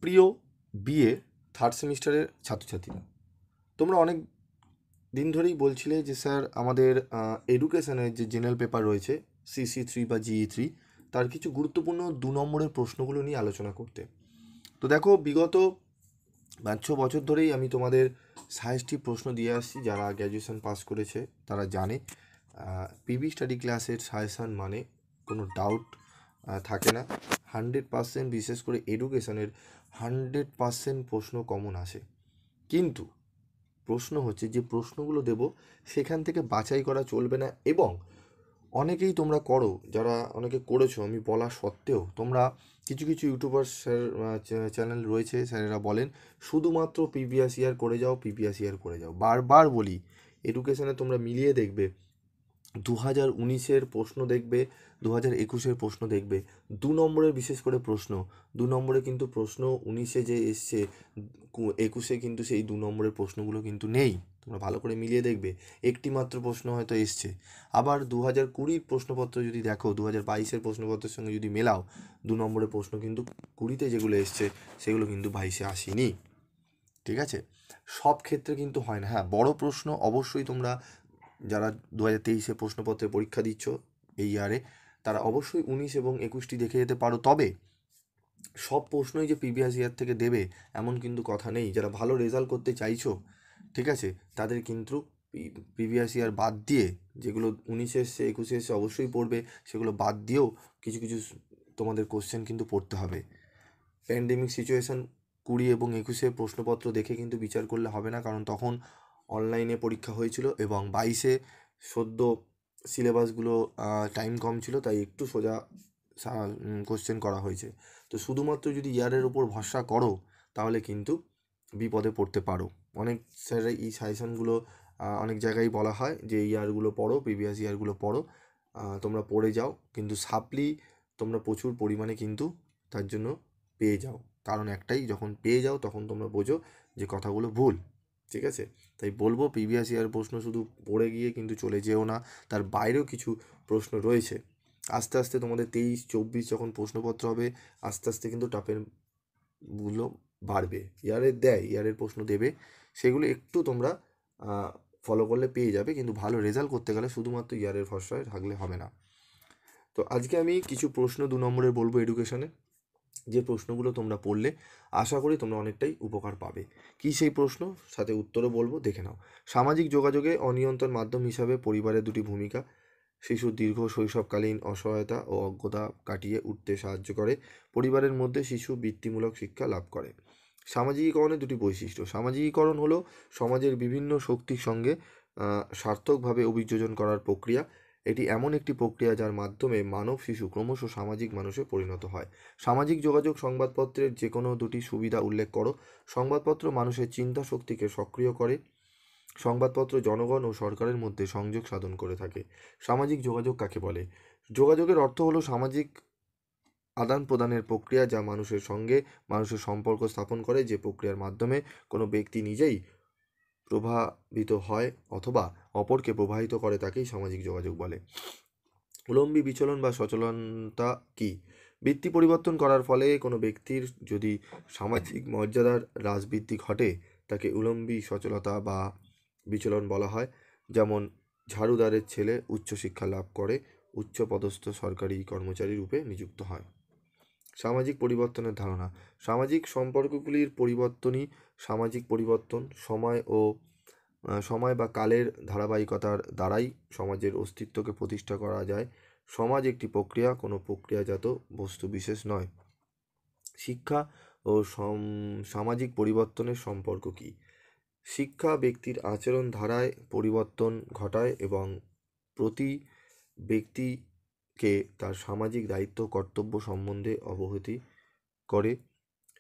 প্রিয় BA third সেমিস্টারের ছাত্রছাত্রীরা, তোমরা অনেক দিন ধরেই বলছিলে যে স্যার আমাদের এডুকেশনের যে জেনারেল পেপার রয়েছে CC3 বা GE3, তার কিছু গুরুত্বপূর্ণ 2 নম্বরের প্রশ্নগুলো নিয়ে আলোচনা করতে। তো দেখো, বিগত 5-6 বছর ধরেই আমি তোমাদের সাজেস্টিভ প্রশ্ন দিয়ে আসছি। যারা গ্র্যাজুয়েশন পাস করেছে তারা জানে পিবি স্টাডি ক্লাসের সাজেশান মানে কোনো ডাউট থাকে না। 100%, বিশেষ করে এডুকেশনের 100% প্রশ্ন কমন আসে। কিন্তু প্রশ্ন হচ্ছে, যে প্রশ্নগুলো দেব সেখান থেকে বাছাই করা চলবে না। এবং অনেকেই তোমরা করো, যারা অনেকে করেছো আমি বলা সত্ত্বেও, তোমরা কিছু কিছু ইউটিউবার স্যার চ্যানেল রয়েছে, স্যারেরা বলেন শুধুমাত্র প্রিভিয়াস ইয়ার করে যাও, প্রিভিয়াস ইয়ার করে যাও। বারবার বলি, এডুকেশনে তোমরা মিলিয়ে দেখবে 2019-এর প্রশ্ন দেখবে, 2021-এর প্রশ্ন দেখবে, 2 নম্বরের বিশেষ করে প্রশ্ন, 2 নম্বরে কিন্তু প্রশ্ন 19-এ যে এসছে, 21-এ কিন্তু সেই 2 নম্বরের প্রশ্নগুলো কিন্তু নেই। তোমরা ভালো করে মিলিয়ে দেখবে, একটি মাত্র প্রশ্ন হয়তো এসছে। আবার 2020-র প্রশ্নপত্র যদি দেখো, 2022-এর প্রশ্নপত্রের সঙ্গে যদি মেলাও, 2 নম্বরের প্রশ্ন কিন্তু 20-তে যেগুলো এসছে সেগুলো কিন্তু 22-এ আসেনি। ঠিক আছে, সব ক্ষেত্রে কিন্তু হয় না। হ্যাঁ, বড় প্রশ্ন অবশ্যই তোমরা যারা 2023-এ প্রশ্নপত্রে পরীক্ষা দিচ্ছ এই ইয়ারে, তারা অবশ্যই 19 এবং 21টি দেখে যেতে পারো। তবে সব প্রশ্নই যে প্রিভিয়াস ইয়ার থেকে দেবে এমন কিন্তু কথা নেই। যারা ভালো রেজাল্ট করতে চাইছো, ঠিক আছে, তাদের কিন্তু প্রিভিয়াস ইয়ার বাদ দিয়ে, যেগুলো 19-এ এসছে 21-এ এসছে অবশ্যই পড়বে, সেগুলো বাদ দিয়েও কিছু কিছু তোমাদের কোশ্চেন কিন্তু পড়তে হবে। প্যান্ডেমিক সিচুয়েশান 20 এবং 21-এর প্রশ্নপত্র দেখে কিন্তু বিচার করলে হবে না, কারণ তখন অনলাইনে পরীক্ষা হয়েছিল এবং 22-এ সদ্য সিলেবাসগুলো টাইম কম ছিল, তাই একটু সোজা কোশ্চেন করা হয়েছে। তো শুধুমাত্র যদি ইয়ারের ওপর ভরসা করো তাহলে কিন্তু বিপদে পড়তে পারো। অনেক স্যারের এই সাজেশানগুলো অনেক জায়গায় বলা হয় যে ইয়ারগুলো পড়ো, প্রিভিয়াস ইয়ারগুলো পড়ো, তোমরা পড়ে যাও, কিন্তু সাপ্লি তোমরা প্রচুর পরিমাণে কিন্তু তার জন্য পেয়ে যাও। কারণ একটাই, যখন পেয়ে যাও তখন তোমরা বোঝো যে কথাগুলো ভুল। ঠিক আছে, তাই বলবো প্রিভিয়াস ইয়ার প্রশ্ন শুধু পড়ে গিয়ে কিন্তু চলে যেও না, তার বাইরেও কিছু প্রশ্ন রয়েছে। আস্তে আস্তে তোমাদের 23-24 যখন প্রশ্নপত্র হবে, আস্তে আস্তে কিন্তু টাপের গুলো বাড়বে। ইয়ারের প্রশ্ন দেবে, সেগুলো একটু তোমরা ফলো করলে পেয়ে যাবে, কিন্তু ভালো রেজাল্ট করতে গেলে শুধুমাত্র ইয়ারের ভরসায় থাকলে হবে না। তো আজকে আমি কিছু প্রশ্ন 2 নম্বরের বলবো এডুকেশনে, যে প্রশ্নগুলো তোমরা পড়লে আশা করি তোমরা অনেকটাই উপকার পাবে। কী সেই প্রশ্ন, সাথে উত্তরও বলবো, দেখে নাও। সামাজিক যোগাযোগে অনিয়ন্ত্রণ মাধ্যম হিসাবে পরিবারের 2টি ভূমিকা। শিশুর দীর্ঘ শৈশবকালীন অসহায়তা ও অজ্ঞতা কাটিয়ে উঠতে সাহায্য করে। পরিবারের মধ্যে শিশু বৃত্তিমূলক শিক্ষা লাভ করে। সামাজিকীকরণের 2টি বৈশিষ্ট্য। সামাজিকীকরণ হলো সমাজের বিভিন্ন শক্তির সঙ্গে সার্থকভাবে অভিযোজন করার প্রক্রিয়া। এটি এমন একটি প্রক্রিয়া যার মাধ্যমে মানব শিশু ক্রমশ সামাজিক মানুষে পরিণত হয়। সামাজিক যোগাযোগ সংবাদপত্রের যে কোনো 2টি সুবিধা উল্লেখ করো। সংবাদপত্র মানুষের চিন্তা শক্তিকে সক্রিয় করে। সংবাদপত্র জনগণ ও সরকারের মধ্যে সংযোগ সাধন করে থাকে। সামাজিক যোগাযোগ কাকে বলে? যোগাযোগের অর্থ হলো সামাজিক আদান প্রদানের প্রক্রিয়া, যা মানুষের সঙ্গে মানুষের সম্পর্ক স্থাপন করে। যে প্রক্রিয়ার মাধ্যমে কোনো ব্যক্তি নিজেই প্রভাবিত হয় অথবা অপরকে প্রভাবিত করে তাকেই সামাজিক যোগাযোগ বলে। উলম্বী বিচলন বা সচলনতা কি? বৃত্তি পরিবর্তন করার ফলে কোনো ব্যক্তির যদি সামাজিক মর্যাদার হ্রাসবৃদ্ধি ঘটে, তাকে উলম্বী সচলতা বা বিচলন বলা হয়। যেমন ঝাড়ুদারের ছেলে উচ্চশিক্ষা লাভ করে উচ্চপদস্থ সরকারি কর্মচারী রূপে নিযুক্ত হয়। সামাজিক পরিবর্তনের ধারণা। সামাজিক সম্পর্কগুলির পরিবর্তনই সামাজিক পরিবর্তন। সময় বা কালের ধারাবাহিকতার দ্বারাই সমাজের অস্তিত্বকে প্রতিষ্ঠা করা যায়। সমাজ একটি প্রক্রিয়া, কোনো প্রক্রিয়াজাত বস্তু বিশেষ নয়। শিক্ষা ও সামাজিক পরিবর্তনের সম্পর্ক কী? শিক্ষা ব্যক্তির আচরণ ধারায় পরিবর্তন ঘটায় এবং প্রতি ব্যক্তিকে তার সামাজিক দায়িত্ব কর্তব্য সম্বন্ধে অবহিত করে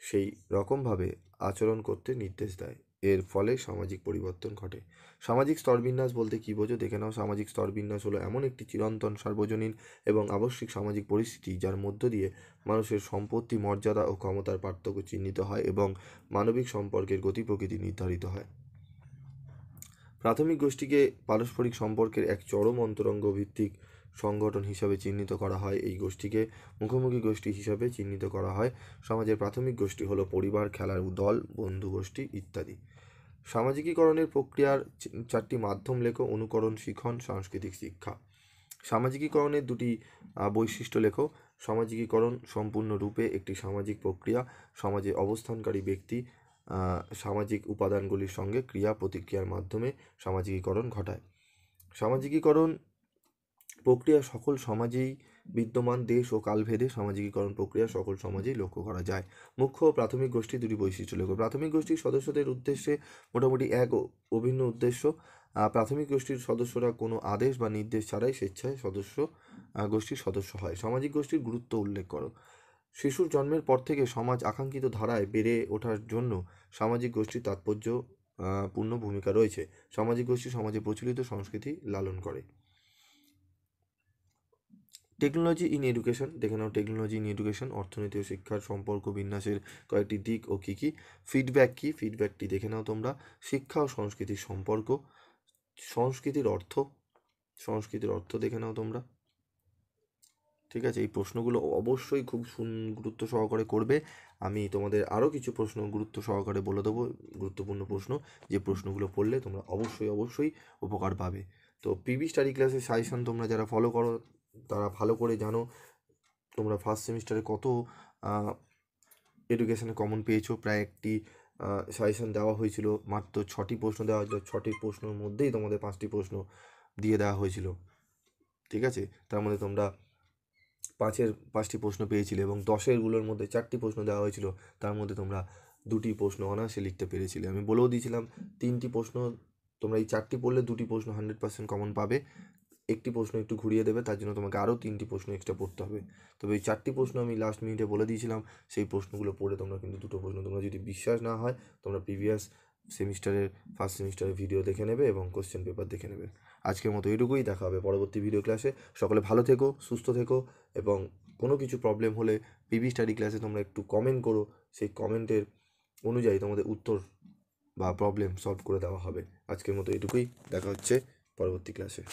সেই রকমভাবে আচরণ করতে নির্দেশ দেয়। এর ফলে সামাজিক পরিবর্তন ঘটে। সামাজিক স্তরবিন্যাস বলতে কী বোঝো, দেখে নাও। সামাজিক স্তরবিন্যাস হলো এমন একটি চিরন্তন সার্বজনীন এবং আবশ্যিক সামাজিক পরিস্থিতি যার মধ্য দিয়ে মানুষের সম্পত্তি, মর্যাদা ও ক্ষমতার পার্থক্য চিহ্নিত হয় এবং মানবিক সম্পর্কের গতি প্রকৃতি নির্ধারিত হয়। প্রাথমিক গোষ্ঠীকে পারস্পরিক সম্পর্কের এক চরম অন্তরঙ্গ ভিত্তিক সংগঠন হিসাবে চিহ্নিত করা হয়। এই গোষ্ঠীকে মুখোমুখি গোষ্ঠী হিসাবে চিহ্নিত করা হয়। সমাজের প্রাথমিক গোষ্ঠী হলো পরিবার, খেলার দল, বন্ধু গোষ্ঠী ইত্যাদি। সামাজিকীকরণের প্রক্রিয়ার চারটি মাধ্যম লেখো। অনুকরণ, শিখন, সাংস্কৃতিক শিক্ষা। সামাজিকীকরণের দুটি বৈশিষ্ট্য লেখো। সামাজিকীকরণ সম্পূর্ণরূপে একটি সামাজিক প্রক্রিয়া। সমাজে অবস্থানকারী ব্যক্তি সামাজিক উপাদানগুলির সঙ্গে ক্রিয়া প্রতিক্রিয়ার মাধ্যমে সামাজিকীকরণ ঘটায়। সামাজিকীকরণ প্রক্রিয়া সকল সমাজেই বিদ্যমান। দেশ ও কালভেদে সামাজিকীকরণ প্রক্রিয়া সকল সমাজেই লক্ষ্য করা যায়। মুখ্য ও প্রাথমিক গোষ্ঠীর দুটি বৈশিষ্ট্য লেখো। প্রাথমিক গোষ্ঠীর সদস্যদের উদ্দেশ্যে মোটামুটি এক অভিন্ন উদ্দেশ্য। প্রাথমিক গোষ্ঠীর সদস্যরা কোনো আদেশ বা নির্দেশ ছাড়াই স্বেচ্ছায় গোষ্ঠীর সদস্য হয়। সামাজিক গোষ্ঠীর গুরুত্ব উল্লেখ করো। শিশুর জন্মের পর থেকে সমাজ আকাঙ্ক্ষিত ধারায় বেড়ে ওঠার জন্য সামাজিক গোষ্ঠীর পূর্ণ ভূমিকা রয়েছে। সামাজিক গোষ্ঠী সমাজে প্রচলিত সংস্কৃতি লালন করে। টেকনোলজি ইন এডুকেশন দেখে নাও। টেকনোলজি ইন এডুকেশন অর্থনীতি ও শিক্ষার সম্পর্ক বিন্যাসের কয়েকটি দিক ও কী কী। ফিডব্যাক কী, ফিডব্যাকটি দেখে নাও তোমরা। শিক্ষা ও সংস্কৃতির সম্পর্ক, সংস্কৃতির অর্থ দেখে নাও তোমরা। ঠিক আছে, এই প্রশ্নগুলো অবশ্যই খুব গুরুত্ব সহকারে করবে। আমি তোমাদের আরও কিছু প্রশ্ন গুরুত্ব সহকারে বলে দেবো, গুরুত্বপূর্ণ প্রশ্ন, যে প্রশ্নগুলো পড়লে তোমরা অবশ্যই উপকার পাবে। তো পিবি স্টাডি ক্লাসের সাজেশন তোমরা যারা ফলো করো তারা ভালো করে জানো তোমরা ফার্স্ট সেমিস্টারে কত এডুকেশনে কমন পেয়েছো। প্রায় একটি সাজেশন দেওয়া হয়েছিল, মাত্র 6টি প্রশ্ন দেওয়া হয়েছিল। 6টি প্রশ্নের মধ্যেই তোমাদের 5টি প্রশ্ন দিয়ে দেওয়া হয়েছিল। ঠিক আছে, তার মধ্যে তোমরা 5টি প্রশ্ন পেয়েছিলে এবং 10-এরগুলোর মধ্যে 4টি প্রশ্ন দেওয়া হয়েছিল, তার মধ্যে তোমরা 2টি প্রশ্ন অনায়াসে লিখতে পেরেছিলে। আমি বলেও দিয়েছিলাম 3টি প্রশ্ন তোমরা এই 4টি পড়লে 2টি প্রশ্ন 100% কমন পাবে। একটি প্রশ্ন একটু ঘুরিয়ে দেবে, তার জন্য তোমাকে আরও 3টি প্রশ্ন এক্সট্রা পড়তে হবে। তবে এই 4টি প্রশ্ন আমি লাস্ট মিনিটে বলে দিয়েছিলাম, সেই প্রশ্নগুলো পড়ে তোমরা কিন্তু 2টো প্রশ্ন, তোমরা যদি বিশ্বাস না হয় তোমরা প্রিভিয়াস সেমিস্টারের ফার্স্ট সেমিস্টারের ভিডিও দেখে নেবে এবং কোশ্চেন পেপার দেখে নেবে। আজকের মতো এটুকুই, দেখা হবে পরবর্তী ভিডিও ক্লাসে। সকলে ভালো থেকো, সুস্থ থেকো, এবং কোনো কিছু প্রবলেম হলে পিবি স্টাডি ক্লাসে তোমরা একটু কমেন্ট করো, সেই কমেন্টের অনুযায়ী তোমাদের উত্তর বা প্রবলেম সলভ করে দেওয়া হবে। আজকের মতো এটুকুই, দেখা হচ্ছে পরবর্তী ক্লাসে।